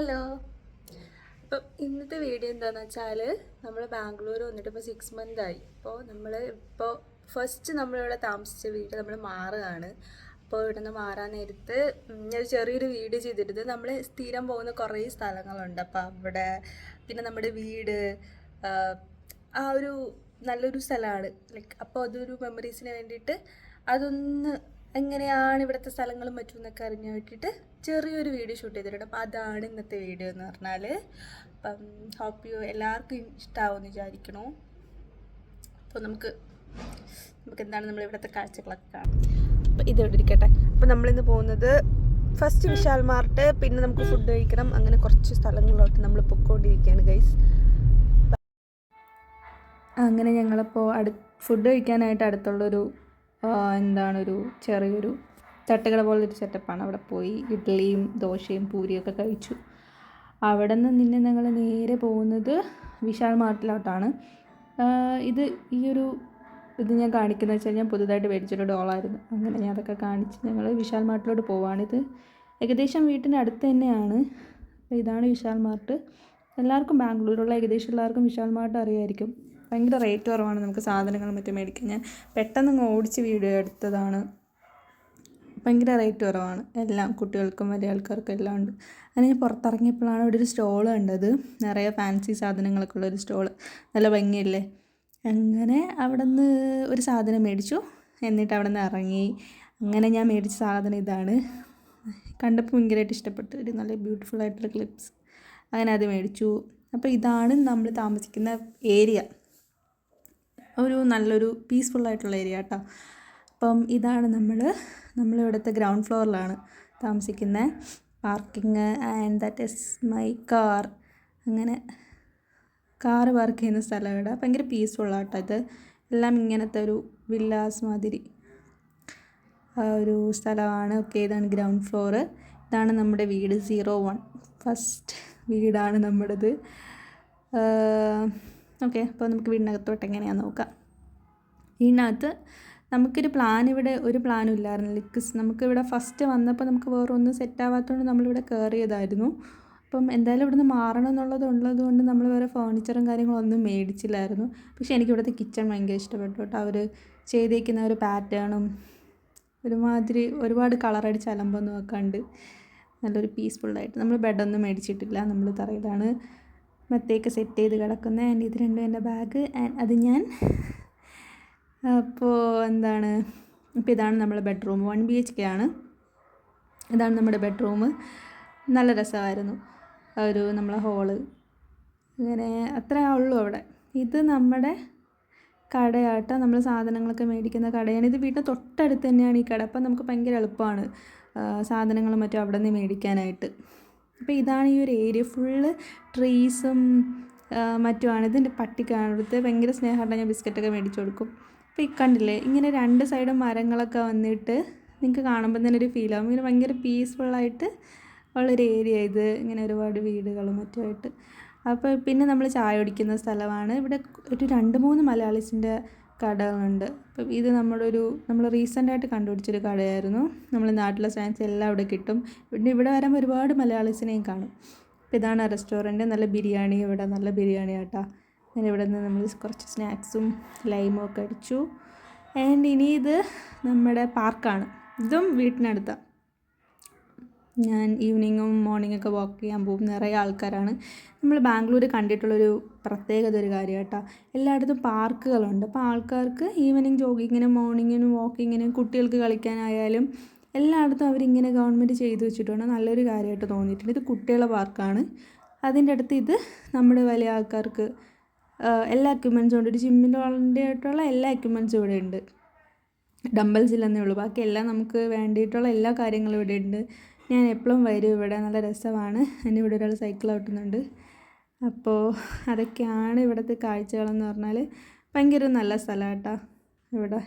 Hello. അപ്പം ഇന്നത്തെ video എന്താണെന്ന് വെച്ചാൽ നമ്മൾ ബാംഗ്ലൂർ വന്നിട്ട് ഇപ്പോൾ 6 months ആയി. ഇപ്പോൾ ഫസ്റ്റ് നമ്മളിവിടെ താമസിച്ച വീട് നമ്മൾ മാറുകയാണ്. അപ്പോൾ ഇവിടെ നിന്ന് മാറാൻ നേരത്ത് ഞാൻ ചെറിയൊരു വീഡിയോ ചെയ്തിരുന്നത് നമ്മൾ സ്ഥിരം പോകുന്ന കുറേ സ്ഥലങ്ങളുണ്ട്. അപ്പോൾ അവിടെ പിന്നെ നമ്മുടെ വീട് ആ ഒരു നല്ലൊരു സ്ഥലമാണ് അപ്പോൾ അതൊരു മെമ്മറീസിന് വേണ്ടിയിട്ട് അതൊന്ന് എങ്ങനെയാണ് ഇവിടുത്തെ സ്ഥലങ്ങളും മറ്റും എന്നൊക്കെ അറിഞ്ഞാൽ വേണ്ടിയിട്ട് ചെറിയൊരു വീഡിയോ ഷൂട്ട് ചെയ്തിട്ടുണ്ട്. അപ്പോൾ അതാണ് ഇന്നത്തെ വീഡിയോ എന്ന് പറഞ്ഞാൽ. അപ്പം ഹോപ്പ് യു എല്ലാവർക്കും ഇഷ്ടമാവുമെന്ന് വിചാരിക്കണോ. അപ്പോൾ നമുക്ക് എന്താണ് നമ്മൾ ഇവിടുത്തെ കാഴ്ചകളൊക്കെ കാണാം. അപ്പോൾ ഇതെവിടെ ഇരിക്കട്ടെ. അപ്പോൾ നമ്മളിന്ന് പോകുന്നത് ഫസ്റ്റ് വിശാൽ മാർട്ട്, പിന്നെ നമുക്ക് ഫുഡ് കഴിക്കണം. അങ്ങനെ കുറച്ച് സ്ഥലങ്ങളിലോട്ട് നമ്മൾ പൊയ്ക്കൊണ്ടിരിക്കുകയാണ് ഗൈസ്. അങ്ങനെ ഞങ്ങളിപ്പോൾ ഫുഡ് കഴിക്കാനായിട്ട് അടുത്തുള്ളൊരു ഒരു ചെറിയൊരു തട്ടുകട പോലൊരു സെറ്റപ്പാണ്. അവിടെ പോയി ഇഡ്ഡലിയും ദോശയും പൂരിയൊക്കെ കഴിച്ചു. അവിടെ നിന്ന് ഞങ്ങൾ നേരെ പോകുന്നത് വിശാൽ മാർട്ടിലോട്ടാണ്. ഇത് ഞാൻ കാണിക്കുന്നത് വെച്ചാൽ ഞാൻ പുതുതായിട്ട് മേടിച്ചൊരു ഡോളായിരുന്നു. അങ്ങനെ ഞാൻ അതൊക്കെ കാണിച്ച് ഞങ്ങൾ വിശാൽ മാർട്ടിലോട്ട് പോവാണിത്. ഏകദേശം വീട്ടിൻ്റെ അടുത്ത് തന്നെയാണ്. അപ്പോൾ ഇതാണ് വിശാൽ മാർട്ട്. എല്ലാവർക്കും ബാംഗ്ലൂരുള്ള ഏകദേശം എല്ലാവർക്കും വിശാൽ മാർട്ട് അറിയായിരിക്കും. ഭയങ്കര റേറ്റ് കുറവാണ് നമുക്ക് സാധനങ്ങൾ മറ്റും മേടിക്കാൻ. ഞാൻ പെട്ടെന്ന് ഓടിച്ച് വീഡിയോ എടുത്തതാണ്. ഭയങ്കര റേറ്റ് കുറവാണ്. എല്ലാം കുട്ടികൾക്കും വലിയ ആൾക്കാർക്കും എല്ലാം ഉണ്ട്. അങ്ങനെ ഞാൻ പുറത്തിറങ്ങിയപ്പോഴാണ് ഇവിടെ ഒരു സ്റ്റോൾ കണ്ടത്. നിറയെ ഫാൻസി സാധനങ്ങളൊക്കെ ഉള്ളൊരു സ്റ്റോള്. നല്ല ഭംഗിയല്ലേ. അങ്ങനെ അവിടെ നിന്ന് ഒരു സാധനം മേടിച്ചു. എന്നിട്ട് അവിടെ നിന്ന് ഇറങ്ങി. അങ്ങനെ ഞാൻ മേടിച്ച സാധനം ഇതാണ്. കണ്ടപ്പോൾ ഭയങ്കരമായിട്ട് ഇഷ്ടപ്പെട്ടു. ഒരു നല്ല ബ്യൂട്ടിഫുൾ ആയിട്ടുള്ള ക്ലിപ്സ്. അങ്ങനെ അത് മേടിച്ചു. അപ്പോൾ ഇതാണ് നമ്മൾ താമസിക്കുന്ന ഏരിയ. നല്ലൊരു പീസ്ഫുള്ളായിട്ടുള്ള ഏരിയ കേട്ടോ. അപ്പം ഇതാണ് നമ്മളിവിടുത്തെ ഗ്രൗണ്ട് ഫ്ലോറിലാണ് താമസിക്കുന്നത്. Parking and that is my car. അങ്ങനെ കാറ് പാർക്ക് ചെയ്യുന്ന സ്ഥലം ഇവിടെ ഭയങ്കര പീസ്ഫുള്ളാട്ടോ. ഇത് എല്ലാം ഇങ്ങനത്തെ ഒരു വില്ലാസ് മാതിരി ഒരു സ്ഥലമാണ്. ഓക്കെ, ഇതാണ് ഗ്രൗണ്ട് ഫ്ലോറ്. ഇതാണ് നമ്മുടെ വീട് 01. ഫസ്റ്റ് വീടാണ് നമ്മുടേത്. ഓക്കെ, അപ്പോൾ നമുക്ക് വീടിനകത്തോട്ട് എങ്ങനെയാണെന്ന് നോക്കാം. ഇതിനകത്ത് നമുക്കൊരു ഒരു പ്ലാനും ഇല്ലായിരുന്നു. നമുക്കിവിടെ ഫസ്റ്റ് വന്നപ്പോൾ നമുക്ക് വേറെ ഒന്നും സെറ്റാവാത്തതുകൊണ്ട് നമ്മളിവിടെ കയറിയതായിരുന്നു. അപ്പം എന്തായാലും ഇവിടുന്ന് മാറണം ഉള്ളതുകൊണ്ട് നമ്മൾ വേറെ ഫേർണിച്ചറും കാര്യങ്ങളൊന്നും മേടിച്ചില്ലായിരുന്നു. പക്ഷേ എനിക്കിവിടുത്തെ കിച്ചൺ ഭയങ്കര ഇഷ്ടപ്പെട്ടു കേട്ടോ. അവർ ചെയ്തേക്കുന്ന ഒരു പാറ്റേണും ഒരുമാതിരി ഒരുപാട് കളറടിച്ച് അലമ്പൊന്നും വെക്കാണ്ട് നല്ലൊരു പീസ്ഫുള്ളായിട്ട്. നമ്മൾ ബെഡൊന്നും മേടിച്ചിട്ടില്ല. നമ്മൾ തറയിലാണ് മെത്തയൊക്കെ സെറ്റ് ചെയ്ത് കിടക്കുന്നത്. ആൻഡ് ഇത് രണ്ടും എൻ്റെ ബാഗ്. ആൻഡ് അത് ഞാൻ അപ്പോൾ ഇതാണ് നമ്മുടെ ബെഡ്റൂം. 1 BHK ആണ്. ഇതാണ് നമ്മുടെ ബെഡ്റൂം. നല്ല രസമായിരുന്നു. നമ്മളെ ഹോള് അങ്ങനെ അത്രേ ഉള്ളൂ അവിടെ. ഇത് നമ്മുടെ കടയാട്ടോ. നമ്മൾ സാധനങ്ങളൊക്കെ മേടിക്കുന്ന കടയാണ്. ഇത് വീട്ടിൽ തൊട്ടടുത്ത് തന്നെയാണ് ഈ കട. അപ്പം നമുക്ക് ഭയങ്കര എളുപ്പമാണ് സാധനങ്ങളും മറ്റും അവിടെ നിന്ന് മേടിക്കാനായിട്ട്. അപ്പോൾ ഇതാണ് ഈ ഒരു ഏരിയ. ഫുള്ള് ട്രീസും മറ്റുമാണ്. ഇതിൻ്റെ പട്ടിക്കാണ് ഇവിടുത്തെ ഭയങ്കര സ്നേഹമായിട്ട് ഞാൻ ബിസ്ക്കറ്റൊക്കെ മേടിച്ചു കൊടുക്കും. അപ്പോൾ ഈ കണ്ടില്ലേ, ഇങ്ങനെ 2 സൈഡും മരങ്ങളൊക്കെ വന്നിട്ട് നിങ്ങൾക്ക് കാണുമ്പോൾ തന്നെ ഒരു ഫീലാകും. ഇങ്ങനെ ഭയങ്കര പീസ്ഫുള്ളായിട്ട് ഉള്ളൊരു ഏരിയ ഇത്. ഇങ്ങനെ ഒരുപാട് വീടുകളും മറ്റുമായിട്ട്. അപ്പോൾ പിന്നെ നമ്മൾ ചായ കുടിക്കുന്ന സ്ഥലമാണ്. ഇവിടെ ഒരു 2-3 മലയാളീസിൻ്റെ കടകളുണ്ട്. അപ്പം ഇത് നമ്മൾ റീസെൻ്റായിട്ട് കണ്ടുപിടിച്ചൊരു കടയായിരുന്നു. നമ്മൾ നാട്ടിലെ സ്നാക്സ് എല്ലാം ഇവിടെ കിട്ടും. ഇവിടെ വരുമ്പോൾ ഒരുപാട് മലയാളീസിനെയും കാണും. അപ്പോൾ ഇതാണ് റെസ്റ്റോറൻറ്റ്. നല്ല ബിരിയാണി. ഇവിടെ നല്ല ബിരിയാണി കേട്ടോ. അങ്ങനെ ഇവിടെ നിന്ന് നമ്മൾ കുറച്ച് സ്നാക്സും ലൈമും ഒക്കെ അടിച്ചു. ആൻഡ് ഇനി ഇത് നമ്മുടെ പാർക്കാണ്. ഇതും വീട്ടിനടുത്താണ്. ഞാൻ ഈവനിങ്ങും മോർണിംഗൊക്കെ വാക്ക് ചെയ്യാൻ പോകും. നിറയെ ആൾക്കാരാണ്. നമ്മൾ ബാംഗ്ലൂർ കണ്ടിട്ടുള്ളൊരു പ്രത്യേകത ഒരു കാര്യം കേട്ടോ. എല്ലായിടത്തും പാർക്കുകളുണ്ട്. അപ്പോൾ ആൾക്കാർക്ക് ഈവനിങ് ജോഗിങ്ങിനും മോർണിങ്ങിനും വാക്കിങ്ങിനും കുട്ടികൾക്ക് കളിക്കാനായാലും എല്ലായിടത്തും അവരിങ്ങനെ ഗവൺമെൻറ് ചെയ്തു വെച്ചിട്ടുണ്ട്. നല്ലൊരു കാര്യമായിട്ട് തോന്നിയിട്ടുണ്ട്. ഇത് കുട്ടികളുടെ പാർക്കാണ്. അതിൻ്റെ അടുത്ത് ഇത് നമ്മുടെ വലിയ ആൾക്കാർക്ക് എല്ലാ എക്യുപ്മെൻറ്റ്സും ഉണ്ട്. ഒരു ജിമ്മിൻ്റെ ആയിട്ടുള്ള എല്ലാ എക്യുപ്മെൻറ്റ്സും ഇവിടെ ഉണ്ട്. ഡംബൽസ് ഇല്ലെന്നേ ഉള്ളൂ. ബാക്കി എല്ലാം നമുക്ക് വേണ്ടിയിട്ടുള്ള എല്ലാ കാര്യങ്ങളും ഇവിടെ ഉണ്ട്. ഞാൻ എപ്പോഴും വരും ഇവിടെ. നല്ല രസമാണ്. എൻ്റെ ഇവിടെ ഒരാൾ സൈക്കിൾ ഓട്ടുന്നുണ്ട്. അപ്പോൾ അതൊക്കെയാണ് ഇവിടുത്തെ കാഴ്ചകളെന്ന് പറഞ്ഞാൽ. ഭയങ്കര നല്ല സ്ഥലം കേട്ടോ ഇവിടെ.